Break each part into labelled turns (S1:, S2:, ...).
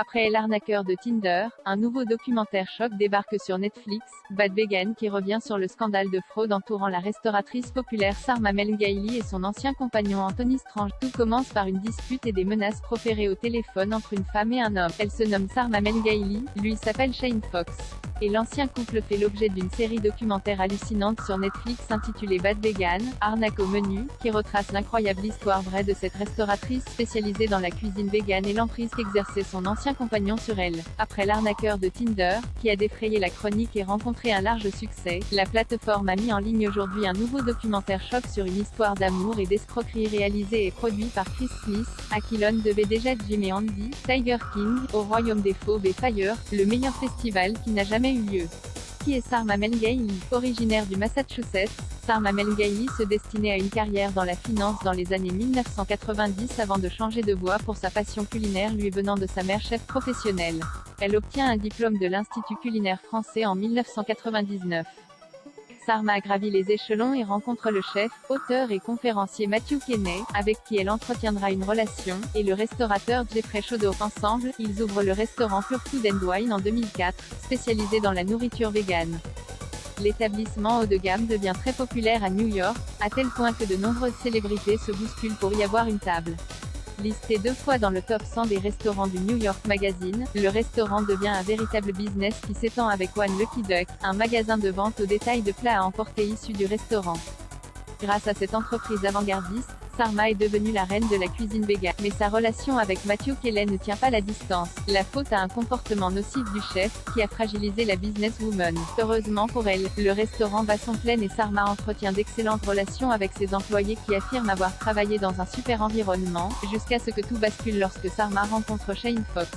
S1: Après l'arnaqueur de Tinder, un nouveau documentaire choc débarque sur Netflix, Bad Vegan, qui revient sur le scandale de fraude entourant la restauratrice populaire Sarma Menghaili et son ancien compagnon Anthony Strange. Tout commence par une dispute et des menaces proférées au téléphone entre une femme et un homme. Elle se nomme Sarma Menghaili, lui s'appelle Shane Fox. Et l'ancien couple fait l'objet d'une série documentaire hallucinante sur Netflix intitulée Bad Vegan, Arnaque au menu, qui retrace l'incroyable histoire vraie de cette restauratrice spécialisée dans la cuisine végane et l'emprise qu'exerçait son ancien compagnon sur elle. Après l'arnaqueur de Tinder, qui a défrayé la chronique et rencontré un large succès, la plateforme a mis en ligne aujourd'hui un nouveau documentaire choc sur une histoire d'amour et d'escroquerie réalisé et produit par Chris Smith, à qui l'on devait déjà Jim et Andy, Tiger King, au royaume des fauves et Fire, le meilleur festival qui n'a jamais eu lieu. Qui est Sarma Menghaili? Originaire du Massachusetts, Sarma Menghaili se destinait à une carrière dans la finance dans les années 1990 avant de changer de voie pour sa passion culinaire lui venant de sa mère chef professionnelle. Elle obtient un diplôme de l'Institut culinaire français en 1999. Sarma a gravi les échelons et rencontre le chef, auteur et conférencier Matthew Kenney, avec qui elle entretiendra une relation, et le restaurateur Jeffrey Chodor. Ensemble, ils ouvrent le restaurant Pure Food & Wine en 2004, spécialisé dans la nourriture végane. L'établissement haut de gamme devient très populaire à New York, à tel point que de nombreuses célébrités se bousculent pour y avoir une table. Listé 2 fois dans le top 100 des restaurants du New York Magazine, le restaurant devient un véritable business qui s'étend avec One Lucky Duck, un magasin de vente au détail de plats à emporter issus du restaurant. Grâce à cette entreprise avant-gardiste, Sarma est devenue la reine de la cuisine végane. Mais sa relation avec Matthew Kenney ne tient pas la distance. La faute à un comportement nocif du chef, qui a fragilisé la businesswoman. Heureusement pour elle, le restaurant bat son plein et Sarma entretient d'excellentes relations avec ses employés qui affirment avoir travaillé dans un super environnement, jusqu'à ce que tout bascule lorsque Sarma rencontre Shane Fox.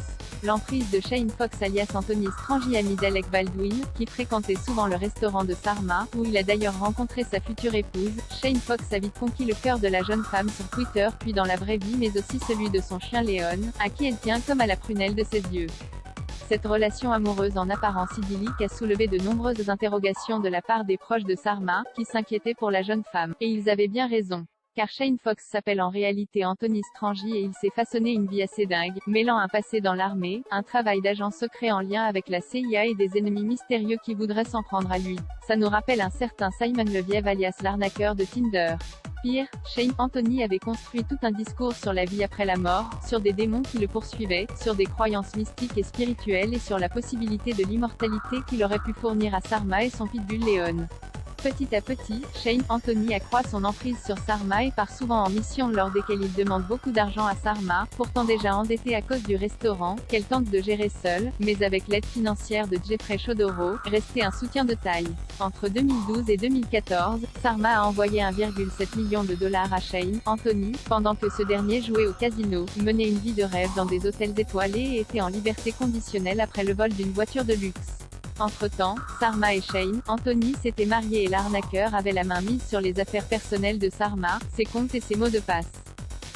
S1: L'emprise de Shane Fox alias Anthony Strange, ami d'Alec Baldwin, qui fréquentait souvent le restaurant de Sarma, où il a d'ailleurs rencontré sa future épouse. Shane Fox a vite conquis le cœur de la jeune femme sur Twitter puis dans la vraie vie mais aussi celui de son chien Léon, à qui elle tient comme à la prunelle de ses yeux. Cette relation amoureuse en apparence idyllique a soulevé de nombreuses interrogations de la part des proches de Sarma, qui s'inquiétaient pour la jeune femme. Et ils avaient bien raison. Car Shane Fox s'appelle en réalité Anthony Strange et il s'est façonné une vie assez dingue, mêlant un passé dans l'armée, un travail d'agent secret en lien avec la CIA et des ennemis mystérieux qui voudraient s'en prendre à lui. Ça nous rappelle un certain Simon Leviev alias l'arnaqueur de Tinder. Pire, Shane Anthony avait construit tout un discours sur la vie après la mort, sur des démons qui le poursuivaient, sur des croyances mystiques et spirituelles et sur la possibilité de l'immortalité qu'il aurait pu fournir à Sarma et son pitbull Léon. Petit à petit, Shane Anthony accroît son emprise sur Sarma et part souvent en mission lors desquelles il demande beaucoup d'argent à Sarma, pourtant déjà endettée à cause du restaurant, qu'elle tente de gérer seule, mais avec l'aide financière de Jeffrey Chodoro, resté un soutien de taille. Entre 2012 et 2014, Sarma a envoyé 1,7 million de dollars à Shane Anthony, pendant que ce dernier jouait au casino, menait une vie de rêve dans des hôtels étoilés et était en liberté conditionnelle après le vol d'une voiture de luxe. Entre-temps, Sarma et Shane Anthony s'étaient mariés et l'arnaqueur avait la main mise sur les affaires personnelles de Sarma, ses comptes et ses mots de passe.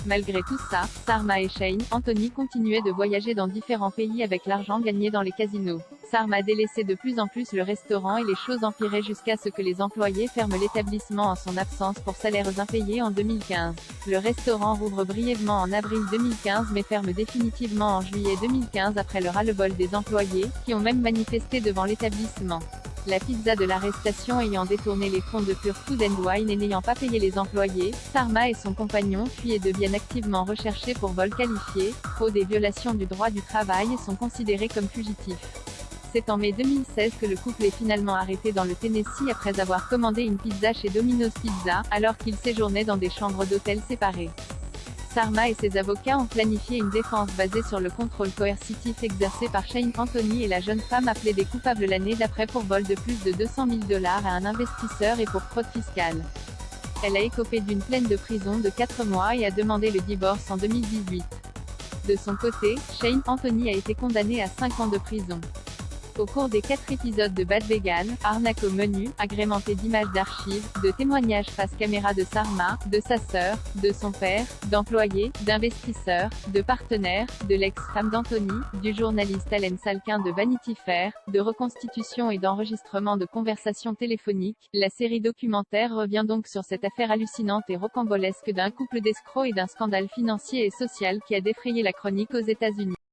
S1: Malgré tout ça, Sarma et Shane Anthony continuaient de voyager dans différents pays avec l'argent gagné dans les casinos. Sarma délaissait de plus en plus le restaurant et les choses empiraient jusqu'à ce que les employés ferment l'établissement en son absence pour salaires impayés en 2015. Le restaurant rouvre brièvement en avril 2015 mais ferme définitivement en juillet 2015 après le ras-le-bol des employés, qui ont même manifesté devant l'établissement. La pizza de l'arrestation ayant détourné les fonds de Pure Food & Wine et n'ayant pas payé les employés, Sarma et son compagnon fuient et deviennent activement recherchés pour vol qualifié, fraude et violation du droit du travail et sont considérés comme fugitifs. C'est en mai 2016 que le couple est finalement arrêté dans le Tennessee après avoir commandé une pizza chez Domino's Pizza, alors qu'ils séjournaient dans des chambres d'hôtel séparées. Sarma et ses avocats ont planifié une défense basée sur le contrôle coercitif exercé par Shane Anthony et la jeune femme a plaidé coupable l'année d'après pour vol de plus de 200 000 $ à un investisseur et pour fraude fiscale. Elle a écopé d'une peine de prison de 4 mois et a demandé le divorce en 2018. De son côté, Shane Anthony a été condamné à 5 ans de prison. Au cours des 4 épisodes de Bad Vegan, arnaque au menu, agrémenté d'images d'archives, de témoignages face caméra de Sarma, de sa sœur, de son père, d'employés, d'investisseurs, de partenaires, de l'ex-femme d'Anthony, du journaliste Alan Salkin de Vanity Fair, de reconstitution et d'enregistrement de conversations téléphoniques, la série documentaire revient donc sur cette affaire hallucinante et rocambolesque d'un couple d'escrocs et d'un scandale financier et social qui a défrayé la chronique aux États-Unis.